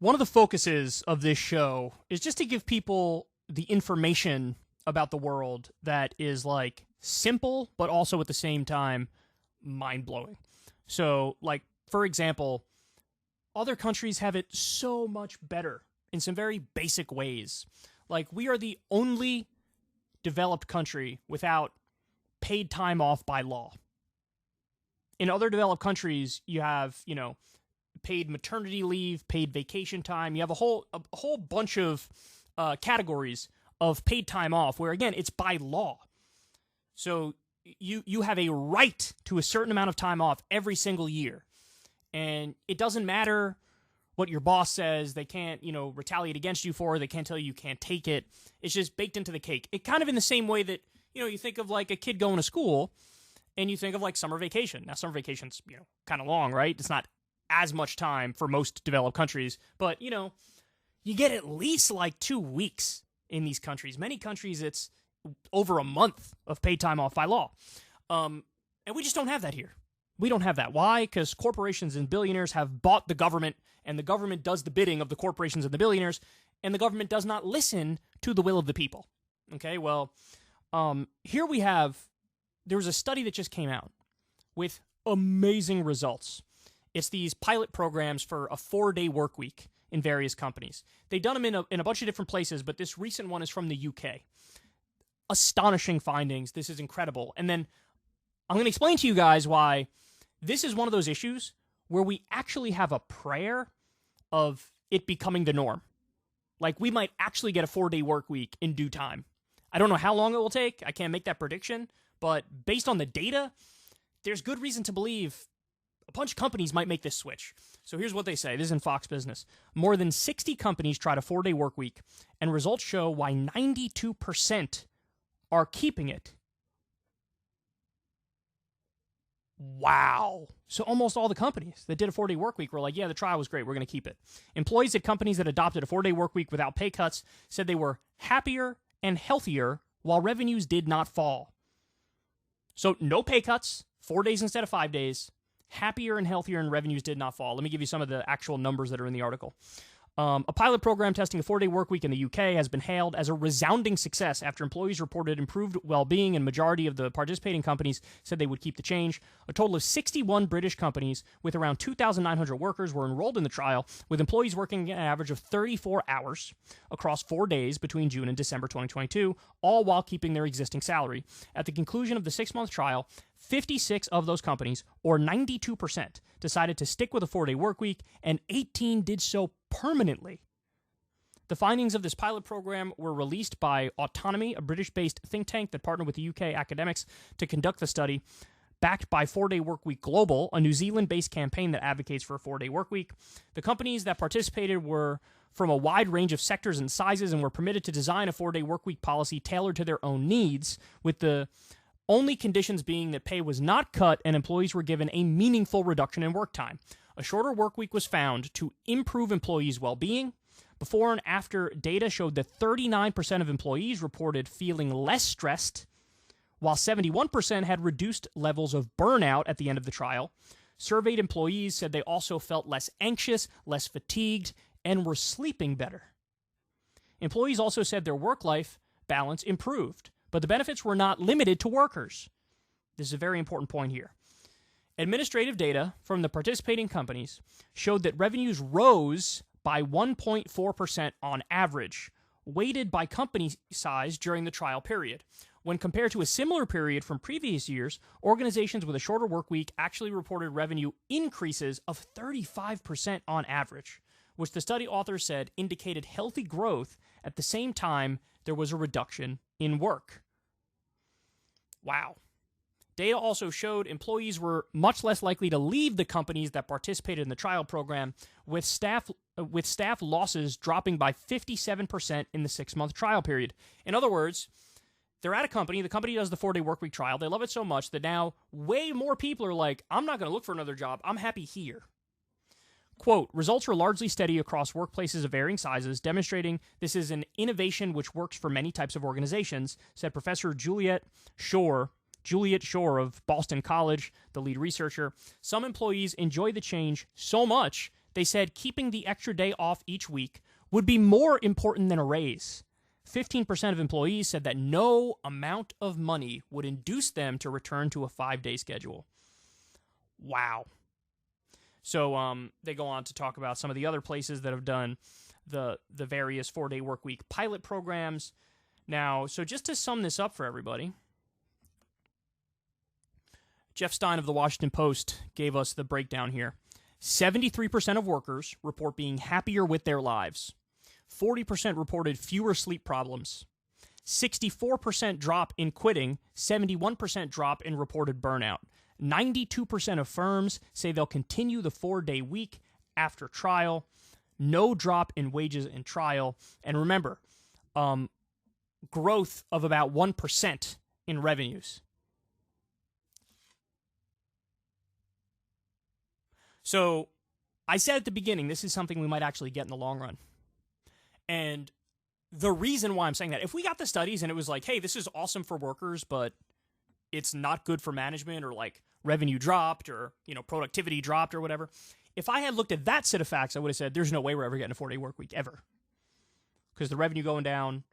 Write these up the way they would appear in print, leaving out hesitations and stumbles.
one of the focuses of this show is just to give people the information about the world that is like simple, but also at the same time mind-blowing. So, like, for example, other countries have it so much better in some very basic ways. Like, we are the only developed country without paid time off by law. In other developed countries, you have, paid maternity leave, paid vacation time. You have a whole bunch of categories of paid time off where, again, it's by law. So you have a right to a certain amount of time off every single year. And it doesn't matter what your boss says. They can't, retaliate against you for it. They can't tell you can't take it. It's just baked into the cake. It kind of in the same way that, you think of like a kid going to school and you think of like summer vacation. Now, summer vacation's, kind of long, right? It's not as much time for most developed countries, but, you get at least like 2 weeks in these countries. Many countries, it's over a month of paid time off by law. And we just don't have that here. We don't have that. Why? Because corporations and billionaires have bought the government, and the government does the bidding of the corporations and the billionaires, and the government does not listen to the will of the people. Okay, well, here we have, there was a study that just came out with amazing results. It's these pilot programs for a 4-day work week in various companies. They've done them in a bunch of different places, but this recent one is from the UK. Astonishing findings. This is incredible. And then I'm going to explain to you guys why this is one of those issues where we actually have a prayer of it becoming the norm. Like, we might actually get a 4-day work week in due time. I don't know how long it will take. I can't make that prediction. But based on the data, there's good reason to believe a bunch of companies might make this switch. So here's what they say. This is in Fox Business. More than 60 companies tried a 4-day work week, and results show why 92% are keeping it. Wow. So almost all the companies that did a 4-day work week were like, yeah, the trial was great. We're going to keep it. Employees at companies that adopted a 4-day work week without pay cuts said they were happier and healthier while revenues did not fall. So no pay cuts, 4 days instead of 5 days, happier and healthier, and revenues did not fall. Let me give you some of the actual numbers that are in the article. A pilot program testing a 4-day work week in the UK has been hailed as a resounding success after employees reported improved well-being, and majority of the participating companies said they would keep the change. A total of 61 British companies with around 2,900 workers were enrolled in the trial, with employees working an average of 34 hours across 4 days between June and December 2022, all while keeping their existing salary. At the conclusion of the 6-month trial, 56 of those companies, or 92%, decided to stick with a 4-day work week, and 18 did so permanently. The findings of this pilot program were released by Autonomy, a British-based think tank that partnered with the UK academics to conduct the study, backed by 4-Day Workweek Global, a New Zealand-based campaign that advocates for a 4-day workweek. The companies that participated were from a wide range of sectors and sizes and were permitted to design a 4-day workweek policy tailored to their own needs, with the only conditions being that pay was not cut and employees were given a meaningful reduction in work time. A shorter work week was found to improve employees' well-being. Before and after data showed that 39% of employees reported feeling less stressed, while 71% had reduced levels of burnout at the end of the trial. Surveyed employees said they also felt less anxious, less fatigued, and were sleeping better. Employees also said their work-life balance improved, but the benefits were not limited to workers. This is a very important point here. Administrative data from the participating companies showed that revenues rose by 1.4% on average, weighted by company size during the trial period. When compared to a similar period from previous years, organizations with a shorter work week actually reported revenue increases of 35% on average, which the study authors said indicated healthy growth at the same time there was a reduction in work. Wow. Data also showed employees were much less likely to leave the companies that participated in the trial program, with staff losses dropping by 57% in the 6-month trial period. In other words, they're at a company, the company does the 4-day workweek trial, they love it so much that now way more people are like, I'm not going to look for another job, I'm happy here. Quote, results were largely steady across workplaces of varying sizes, demonstrating this is an innovation which works for many types of organizations, said Professor Juliet Shore of Boston College, the lead researcher. Some employees enjoy the change so much They said keeping the extra day off each week would be more important than a raise. 15% of employees said that no amount of money would induce them to return to a 5-day schedule. Wow. So they go on to talk about some of the other places that have done the various 4-day work week pilot programs. Now, so just to sum this up for everybody, Jeff Stein of the Washington Post gave us the breakdown here. 73% of workers report being happier with their lives. 40% reported fewer sleep problems. 64% drop in quitting. 71% drop in reported burnout. 92% of firms say they'll continue the 4-day week after trial. No drop in wages in trial. And remember, growth of about 1% in revenues. So I said at the beginning, this is something we might actually get in the long run. And the reason why I'm saying that, if we got the studies and it was like, hey, this is awesome for workers, but it's not good for management, or like revenue dropped, or, productivity dropped or whatever. If I had looked at that set of facts, I would have said, there's no way we're ever getting a 4-day work week ever. Because the revenue going down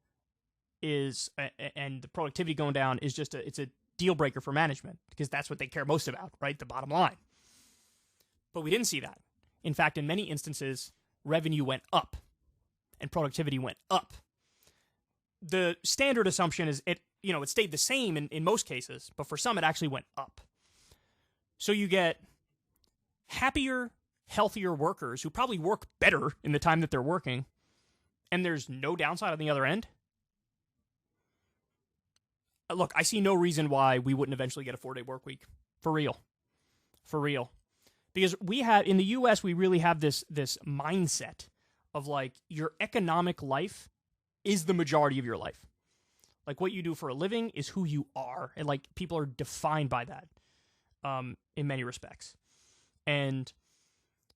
and the productivity going down is it's a deal breaker for management, because that's what they care most about, right? The bottom line. But we didn't see that. In fact, in many instances, revenue went up and productivity went up. The standard assumption is it stayed the same in most cases, but for some it actually went up. So you get happier, healthier workers who probably work better in the time that they're working, and there's no downside on the other end. Look, I see no reason why we wouldn't eventually get a 4-day work week. For real. Because in the U.S., we really have this mindset of like, your economic life is the majority of your life. Like, what you do for a living is who you are. And like, people are defined by that in many respects. And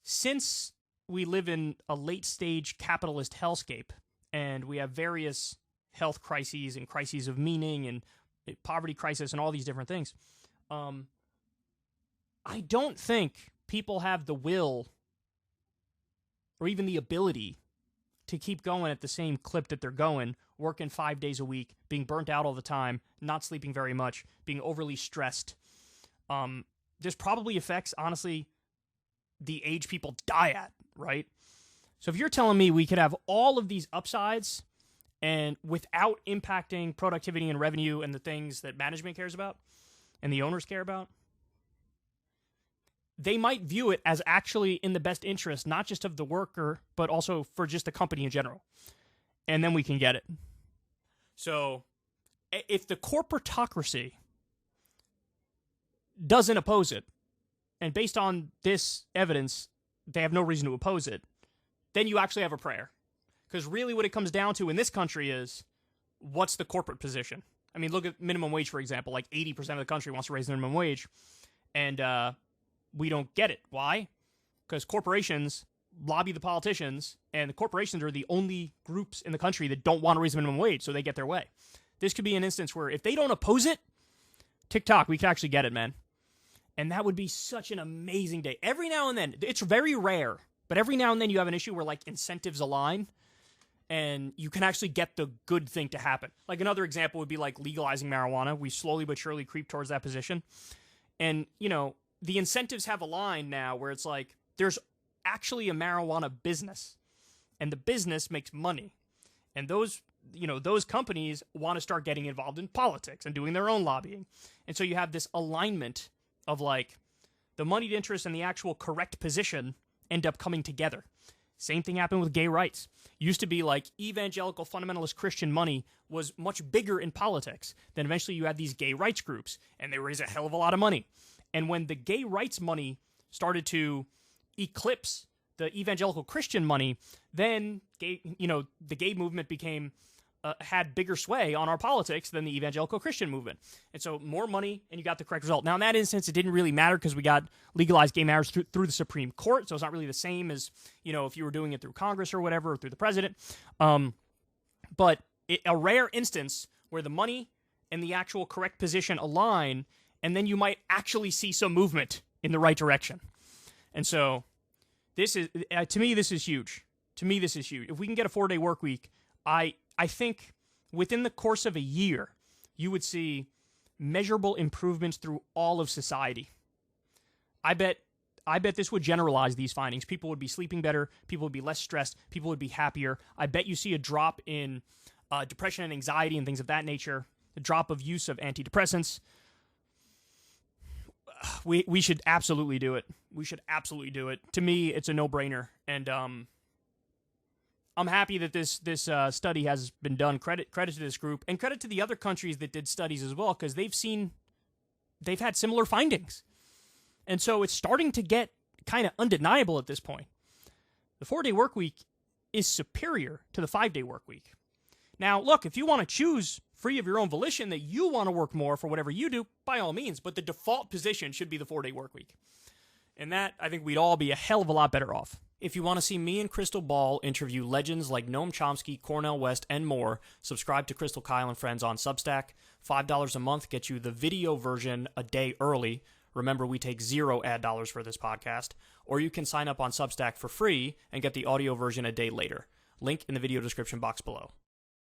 since we live in a late stage capitalist hellscape, and we have various health crises and crises of meaning and poverty crisis and all these different things, I don't think people have the will or even the ability to keep going at the same clip that they're going, working 5 days a week, being burnt out all the time, not sleeping very much, being overly stressed. This probably affects, honestly, the age people die at, right? So if you're telling me we could have all of these upsides and without impacting productivity and revenue and the things that management cares about and the owners care about, they might view it as actually in the best interest, not just of the worker, but also for just the company in general. And then we can get it. So if the corporatocracy doesn't oppose it, and based on this evidence, they have no reason to oppose it, then you actually have a prayer. Because really what it comes down to in this country is, what's the corporate position? I mean, look at minimum wage, for example. Like 80% of the country wants to raise the minimum wage. And we don't get it. Why? Because corporations lobby the politicians, and the corporations are the only groups in the country that don't want to raise the minimum wage, so they get their way. This could be an instance where if they don't oppose it, TikTok, we could actually get it, man. And that would be such an amazing day. Every now and then, it's very rare, but every now and then you have an issue where like incentives align, and you can actually get the good thing to happen. Like another example would be like legalizing marijuana. We slowly but surely creep towards that position. And, the incentives have aligned now where it's like there's actually a marijuana business, and the business makes money. And those companies want to start getting involved in politics and doing their own lobbying. And so you have this alignment of like the moneyed interest and the actual correct position end up coming together. Same thing happened with gay rights. Used to be like evangelical fundamentalist Christian money was much bigger in politics. Then eventually you had these gay rights groups, and they raised a hell of a lot of money. And when the gay rights money started to eclipse the evangelical Christian money, then the gay movement had bigger sway on our politics than the evangelical Christian movement. And so more money, and you got the correct result. Now, in that instance, it didn't really matter because we got legalized gay marriage through the Supreme Court, so it's not really the same as, if you were doing it through Congress or whatever, or through the president. But a rare instance where the money and the actual correct position align, and then you might actually see some movement in the right direction. And so This is to me, this is huge. To me, this is huge. If we can get a 4-day work week, I think within the course of a year, you would see measurable improvements through all of society. I bet this would generalize these findings. People would be sleeping better. People would be less stressed. People would be happier. I bet you see a drop in depression and anxiety and things of that nature. A drop of use of antidepressants. We should absolutely do it. We should absolutely do it. To me, it's a no-brainer. And I'm happy that this study has been done. Credit to this group, and credit to the other countries that did studies as well, because they've had similar findings. And so it's starting to get kind of undeniable at this point. The 4-day work week is superior to the 5-day work week. Now, look, if you want to choose free of your own volition that you want to work more for whatever you do, by all means, but the default position should be the 4-day work week. And that, I think we'd all be a hell of a lot better off. If you want to see me and Crystal Ball interview legends like Noam Chomsky, Cornel West, and more, subscribe to Crystal Kyle and Friends on Substack. $5 a month gets you the video version a day early. Remember, we take 0 ad dollars for this podcast. Or you can sign up on Substack for free and get the audio version a day later. Link in the video description box below.